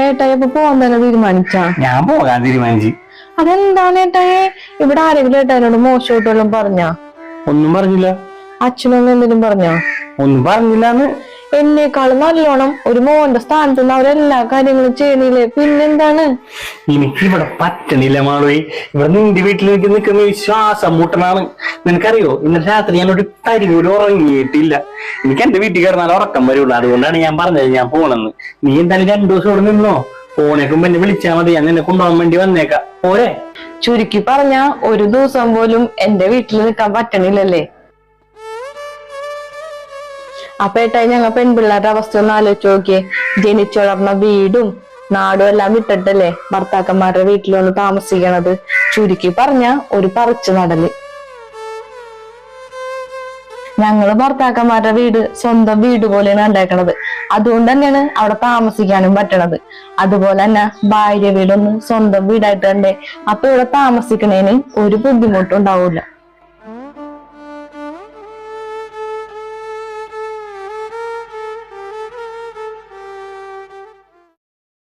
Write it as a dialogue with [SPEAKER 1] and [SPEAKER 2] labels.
[SPEAKER 1] ഏട്ടായി ഇപ്പൊ പോവാൻ തന്നെ തീരുമാനിച്ചാ?
[SPEAKER 2] ഞാൻ പോകാൻ തീരുമാനിച്ചു.
[SPEAKER 1] അതെന്താണ് ഏട്ടായി? ഇവിടെ ആരെങ്കിലും ഏട്ടായിനോട് മോശമായിട്ടെല്ലാം പറഞ്ഞാ?
[SPEAKER 2] ഒന്നും പറഞ്ഞില്ല.
[SPEAKER 1] അച്ഛനൊന്നും എന്തെങ്കിലും പറഞ്ഞോ?
[SPEAKER 2] ഒന്നും പറഞ്ഞില്ലാന്ന്.
[SPEAKER 1] എന്നെക്കാളും നല്ലോണം ഒരു മോന്റെ സ്ഥാനത്ത് നിന്ന് അവരെല്ലാ കാര്യങ്ങളും ചെയ്യണില്ലേ, പിന്നെന്താണ്?
[SPEAKER 2] എനിക്ക് ഇവിടെ പറ്റണില്ല മാളോയി. ഇവിടെ നിന്റെ വീട്ടിൽ എനിക്ക് നിൽക്കുന്ന ശ്വാസം മുട്ടനാണ്. നിനക്കറിയോ, ഇന്നലെ രാത്രി ഞാൻ ഒരു തരി പോലും ഉറങ്ങിയിട്ടില്ല. എനിക്ക് എന്റെ വീട്ടിൽ കിടന്നാൽ ഉറക്കം വരുള്ളൂ. അതുകൊണ്ടാണ് ഞാൻ പറഞ്ഞത് ഞാൻ പോണെന്ന്. നീ എന്തായാലും 2 ദിവസം ഇവിടെ നിന്നോ. പോണേക്കുമ്പോ എന്നെ വിളിച്ചാൽ മതി, ഞാൻ നിന്നെ കൊണ്ടുപോകാൻ വേണ്ടി വന്നേക്കാം. പോരെ?
[SPEAKER 1] ചുരുക്കി പറഞ്ഞ ഒരു ദിവസം പോലും എന്റെ വീട്ടിൽ നിൽക്കാൻ പറ്റണില്ലല്ലേ? അപ്പൊ ഏട്ടായി ഞങ്ങൾ പെൺപിള്ളേരുടെ അവസ്ഥ ഒന്ന് ആലോചിച്ച് നോക്കിയേ. ജനിച്ചു വളർന്ന വീടും നാടും എല്ലാം വിട്ടിട്ടല്ലേ ഭർത്താക്കന്മാരുടെ വീട്ടിൽ വന്ന് താമസിക്കണത്. ചുരുക്കി പറഞ്ഞ ഒരു പറിച്ചു നടല്. ഞങ്ങള് ഭർത്താക്കന്മാരുടെ വീട് സ്വന്തം വീട് പോലെയാണ് ഉണ്ടാക്കണത്. അതുകൊണ്ട് തന്നെയാണ് അവിടെ താമസിക്കാനും പറ്റണത്. അതുപോലെ തന്നെ ഭാര്യ വീടൊന്നും സ്വന്തം വീടായിട്ട് തന്നെ. അപ്പൊ ഇവിടെ താമസിക്കണേന് ഒരു ബുദ്ധിമുട്ടും ഉണ്ടാവൂല.